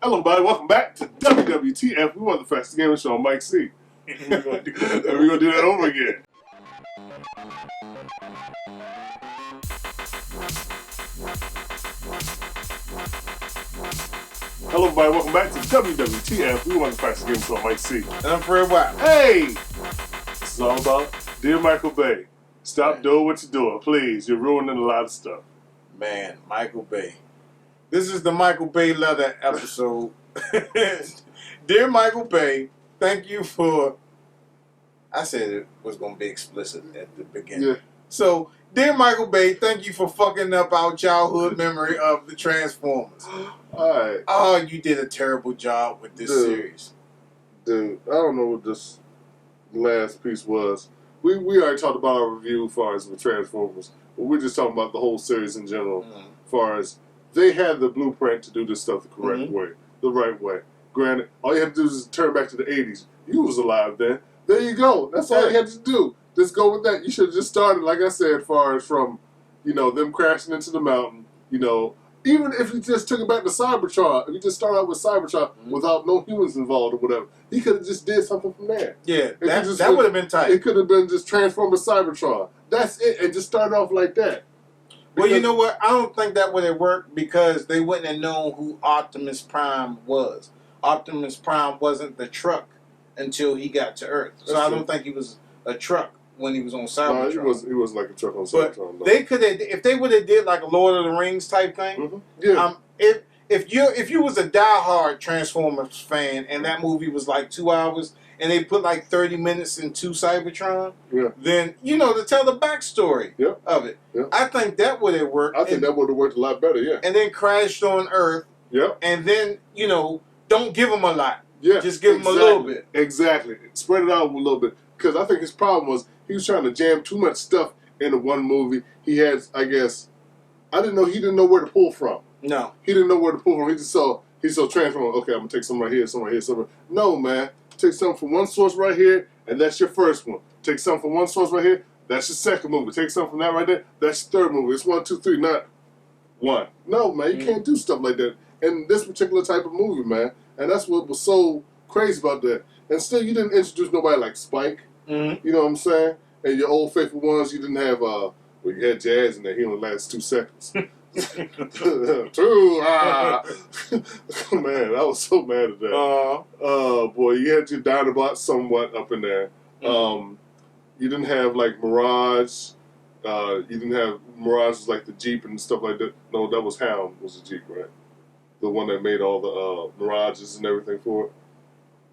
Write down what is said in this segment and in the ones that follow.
Hello, everybody. Welcome back to WWTF. We want the fastest gaming show on Mike C. We're going to do that over again. Hello, everybody. Welcome back to WWTF. We want the fastest gaming show on Mike C. And I'm Fred White. Hey! This is all about Dear Michael Bay. Stop doing what you're doing, please. You're ruining a lot of stuff. Man, Michael Bay. This is the Michael Bay letter episode. Dear Michael Bay, thank you for... I said it was going to be explicit at the beginning. Yeah. So, dear Michael Bay, thank you for fucking up our childhood memory of the Transformers. Alright. Oh, you did a terrible job with this series. Dude, I don't know what this last piece was. We already talked about our review as far as the Transformers, but we're just talking about the whole series in general. As far as they had the blueprint to do this stuff the correct way, the right way. Granted, all you had to do is turn back to the 80s. You was alive then. There you go. That's all you had to do. Just go with that. You should have just started, like I said, as far as from, you know, them crashing into the mountain. You know, even if you just took it back to Cybertron, if you just started out with Cybertron without no humans involved or whatever, he could have just did something from there. Yeah, that would have been tight. It could have been just Transformers Cybertron. That's it, and just start off like that. Well, you know what? I don't think that would have worked because they wouldn't have known who Optimus Prime was. Optimus Prime wasn't the truck until he got to Earth. So I don't think he was a truck when he was on Cybertron. He was like a truck on Cybertron. But they could have, if they would have did like a Lord of the Rings type thing. If you was a diehard Transformers fan and that movie was like 2 hours and they put like 30 minutes into Cybertron, then to tell the backstory of it. I think that would have worked. I think that would have worked a lot better. Yeah. And then crashed on Earth. And then don't give him a lot. Just give him a little bit. Exactly. Spread it out a little bit. Because I think his problem was he was trying to jam too much stuff into one movie. He had, I guess, he didn't know where to pull from. No. He didn't know where to pull from. He saw Transformers. Okay, I'm going to take some right here, some right here, some right here. No, man. Take something from one source right here, and that's your first one. Take something from one source right here, that's your second movie. Take something from that right there, that's your third movie. It's 1, 2, 3, not one. No, man, you can't do stuff like that in this particular type of movie, man. And that's what was so crazy about that. And still, you didn't introduce nobody like Spike. You know what I'm saying? And your old faithful ones, you didn't have, you had Jazz in there. He only lasts 2 seconds. Man, I was so mad at that. Boy, you had your Dinobot somewhat up in there. You didn't have like Mirage. You didn't have Mirage was like the Jeep and stuff like that. No, that was Hound was the Jeep, right? The one that made all the Mirages and everything for it.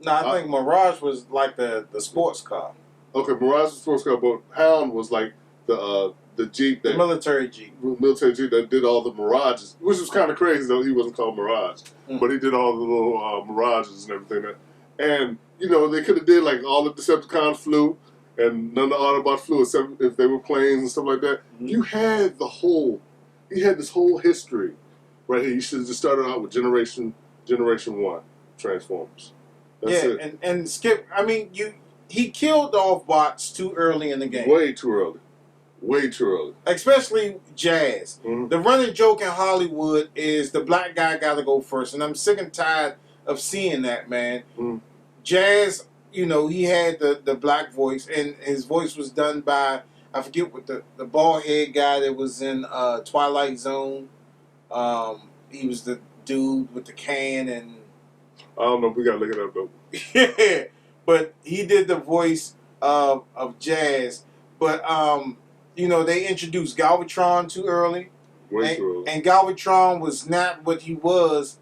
No, I think Mirage was like the sports car. Okay, Mirage was the sports car, but Hound was like the Jeep, the military Jeep that did all the Mirages, which was kind of crazy though. He wasn't called Mirage, but he did all the little Mirages and everything. And they could have did like all the Decepticons flew, and none of the Autobots flew except if they were planes and stuff like that. You had this whole history right here. You should have just started out with Generation 1 Transformers. That's it. And skip. I mean, he killed off bots too early in the game. Way too early. Way too early. Especially Jazz. The running joke in Hollywood is the black guy got to go first. And I'm sick and tired of seeing that, man. Jazz, he had the black voice. And his voice was done by, I forget what the bald head guy that was in Twilight Zone. He was the dude with the can and... I don't know. We got to look it up, though. Yeah. But he did the voice of Jazz. But... they introduced Galvatron too early. Way too early. And Galvatron was not what he was.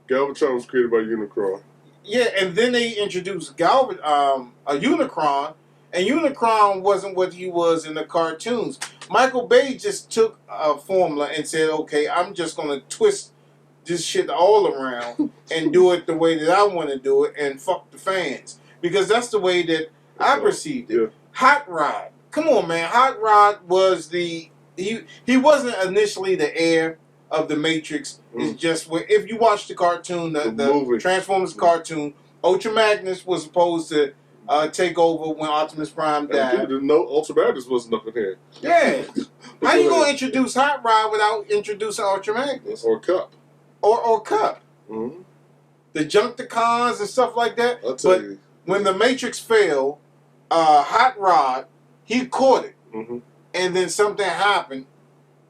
Galvatron was created by Unicron. Yeah, and then they introduced a Unicron, and Unicron wasn't what he was in the cartoons. Michael Bay just took a formula and said, okay, I'm just going to twist this shit all around and do it the way that I want to do it and fuck the fans. Because that's the way that I perceived it. Yeah. Hot Rod. Come on, man. Hot Rod was he wasn't initially the heir of the Matrix. It's just if you watch the cartoon, the Transformers cartoon, Ultra Magnus was supposed to take over when Optimus Prime died. No, Ultra Magnus wasn't up in here. Yeah. How you gonna introduce Hot Rod without introducing Ultra Magnus? Or Cup. Or Cup. the Junkticons and stuff like that. I'll tell But you. when the Matrix fell, Hot Rod, he caught it, and then something happened,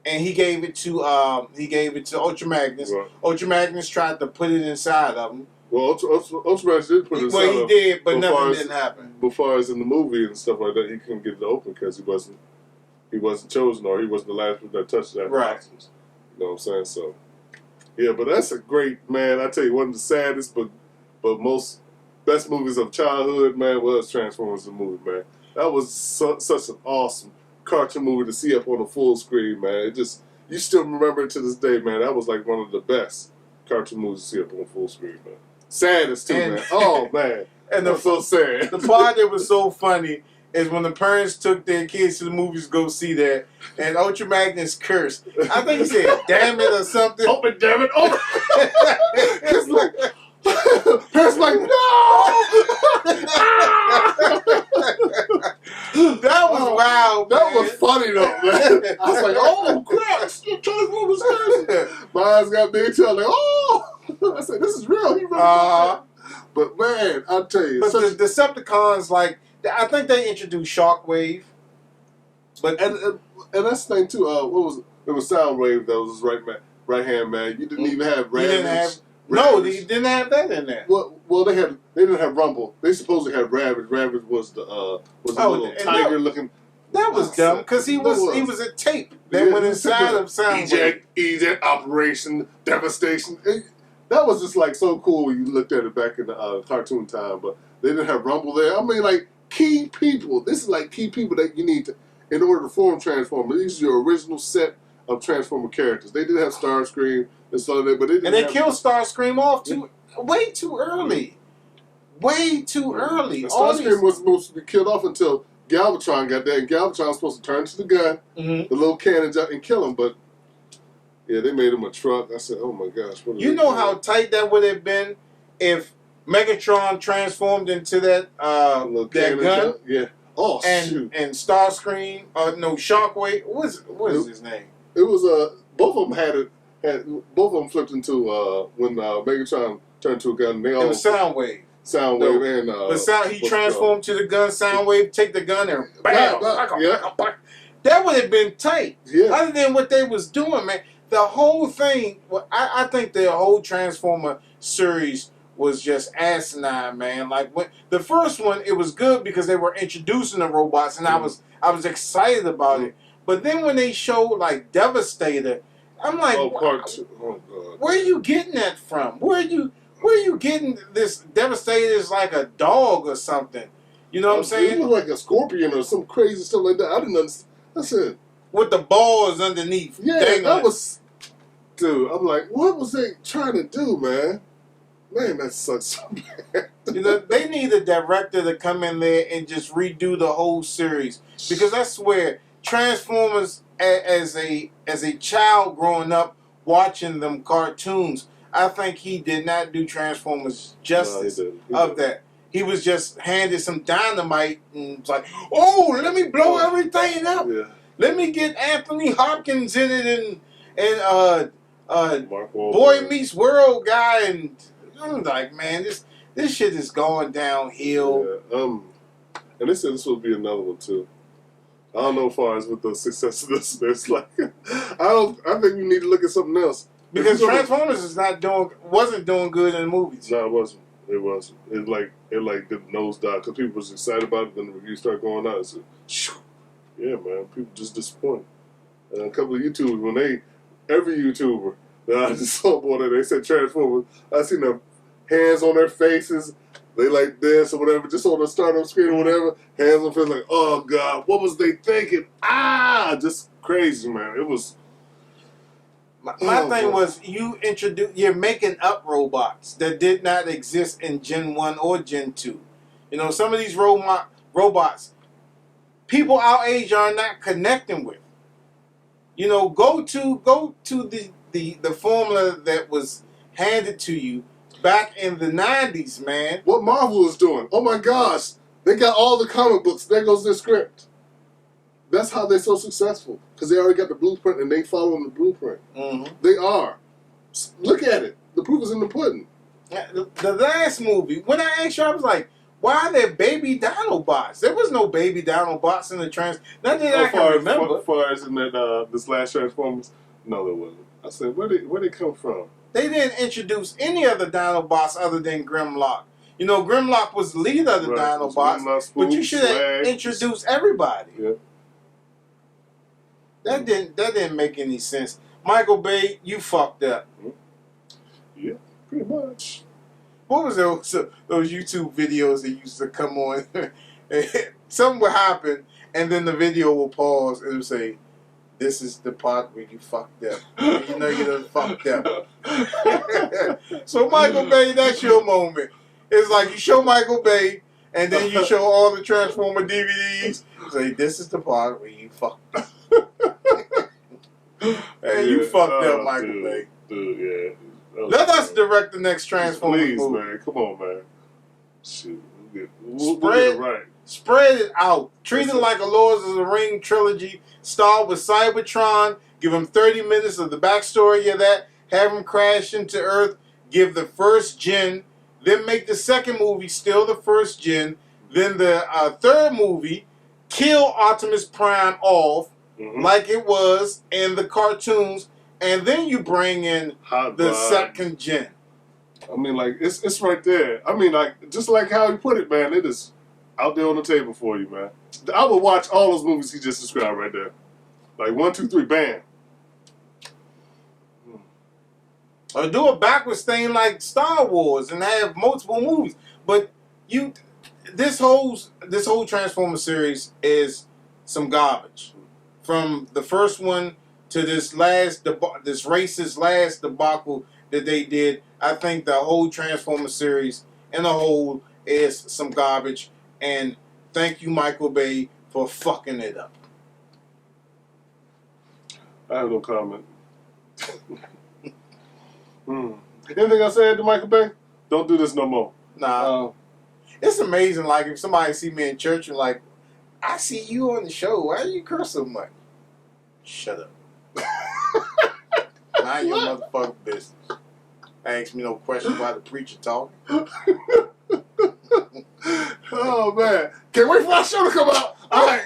and he gave it to Ultra Magnus. Right. Ultra Magnus tried to put it inside of him. Well, Ultra Magnus did put it inside. Well, he did, but nothing as, didn't happen. As far as in the movie and stuff like that, he couldn't get it open because he wasn't chosen, or he wasn't the last person that touched that. Right. Boxes. You know what I'm saying? So, yeah, but that's a great, man. I tell you, one of the saddest, but most best movies of childhood, man, was Transformers the movie, man. That was such an awesome cartoon movie to see up on the full screen, man. It just, you still remember it to this day, man. That was like one of the best cartoon movies to see up on the full screen, man. Saddest too, man. Oh man, and that's so sad. The part that was so funny is when the parents took their kids to the movies to go see that, and Ultra Magnus cursed. I think he said "damn it" or something. Open, damn it! Oh, it's like parents like no. That was wild. That was funny though, man. I was like, oh crap! Transformers cursing. My eyes got big too. I was like, oh. I said, this is real. He really But man, I'll tell you. But the Decepticons, like, I think they introduced Shockwave. But and that's the thing too. What was it? It was Soundwave that was his right hand man. You didn't even have Ravage. They didn't have that in there. Well, they didn't have Rumble. They supposedly had Ravage. Ravage was the little tiger looking. That was dumb because he was a tape that went inside of Soundwave. Eject Operation Devastation. That was just like so cool when you looked at it back in the cartoon time, but they didn't have Rumble there. I mean, like key people. This is like key people that you need to in order to form Transformers. These are your original set of Transformer characters. They did have Starscream and stuff like that, but they killed Starscream off way too early. Way too early. Starscream was supposed to be killed off until Galvatron got there, and Galvatron was supposed to turn to the gun, the little cannon, and kill him, but. Yeah, they made him a truck. I said, oh my gosh. You know how tight that would have been if Megatron transformed into that gun? Yeah. Oh, shoot. And Starscream, Shockwave. What is his name? It was, both of them both of them flipped into, when Megatron turned to a gun. They all. It was Soundwave. Soundwave and, he transformed to the gun, Soundwave, take the gun and bam! Yeah. That would have been tight. Yeah. Other than what they was doing, man. The whole thing, I think the whole Transformer series was just asinine, man. Like when the first one, it was good because they were introducing the robots, and I was excited about it. But then when they showed like Devastator, I'm like, part two. Oh god, where are you getting that from? Where are you getting this Devastator is like a dog or something? You know what I'm saying? It looked like a scorpion or some crazy stuff like that. I didn't understand. I said with the balls underneath. Yeah, that was. Dude, I'm like, what was they trying to do, man? Man, that sucks so bad. They need a director to come in there and just redo the whole series, because I swear, Transformers as a child growing up watching them cartoons, I think he did not do Transformers justice of that. He was just handed some dynamite and was like, oh, let me blow everything up. Yeah. Let me get Anthony Hopkins in it and Boy Meets World guy, and I'm like, man, this shit is going downhill. Yeah, and they said this will be another one too. I don't know as far as with the success of this. It's like I think you need to look at something else because Transformers wasn't doing good in the movies. No, it wasn't. It wasn't. It did nosedive because people was excited about it. Then the reviews started going out. So, yeah, man, people just disappointed. And a couple of YouTubers, every YouTuber that I just saw about it, they said Transformers. I seen the hands on their faces. They like this or whatever, just on the startup screen or whatever. Hands on face, like, oh God, what was they thinking? Just crazy, man. It was. My thing was you're making up robots that did not exist in Gen 1 or Gen 2. You know, some of these robots, people our age are not connecting with. You know, go to the formula that was handed to you back in the 90s, man. What Marvel is doing. Oh my gosh. They got all the comic books. There goes their script. That's how they're so successful. Because they already got the blueprint and they following the blueprint. Mm-hmm. They are. Look at it. The proof is in the pudding. The last movie, when I asked you, I was like, why are there baby Dinobots? There was no baby Dinobots in the not that I can remember. As far as in that this last Transformers, no, there wasn't. I said, where they come from? They didn't introduce any other Dinobots other than Grimlock. You know, Grimlock was the lead of the Dinobots, but you should have introduced everybody. Yeah. That didn't make any sense. Michael Bay, you fucked up. Yeah, pretty much. What was those YouTube videos that used to come on? Something would happen, and then the video will pause and it would say, "This is the part where you fucked up." And you know you done fucked up. So Michael Bay, that's your moment. It's like you show Michael Bay, and then you show all the Transformer DVDs. Say, "This is the part where you fucked up." Hey, you fucked up, Michael Bay. Dude, yeah. Let us direct the next Transformers Please, movie. man. Come on, man. Shoot. We'll get it right. Spread it out. Treat it like a Lord of the Ring trilogy. Start with Cybertron. Give him 30 minutes of the backstory of that. Have him crash into Earth. Give the first gen. Then make the second movie still the first gen. Then the third movie, kill Optimus Prime off like it was in the cartoons. And then you bring in the second gen. I mean, like, it's right there. I mean, like, just like how you put it, man, it is out there on the table for you, man. I would watch all those movies he just described right there. Like, 1, 2, 3, bam. Or do a backwards thing like Star Wars and have multiple movies. But this whole Transformer series is some garbage. From the first one to this racist last debacle that they did, I think the whole Transformer series in a whole is some garbage. And thank you, Michael Bay, for fucking it up. I have no comment. Anything else to add to Michael Bay? Don't do this no more. Nah. It's amazing, like, if somebody see me in church and like, I see you on the show, why do you curse so much? Shut up. Mind your motherfucking business. Ask me no questions while the preacher talking. Oh, man. Can't wait for our show to come out. All right.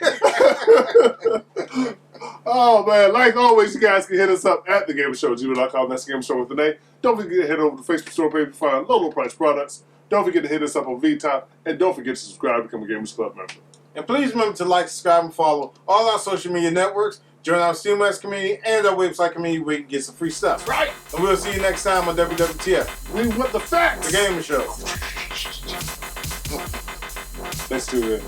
Oh, man. Like always, you guys can hit us up at thagamersshow@gmail.com. That's the Gamer Show with the name. Don't forget to head over to the Facebook store page to find low price products. Don't forget to hit us up on vTime. And don't forget to subscribe to become a Gamers Club member. And please remember to like, subscribe, and follow all our social media networks. Join our CMS community and our website community where you can get some free stuff. Right. And we'll see you next time on WWTF. We want the facts. The Gamer Show. Let's do it.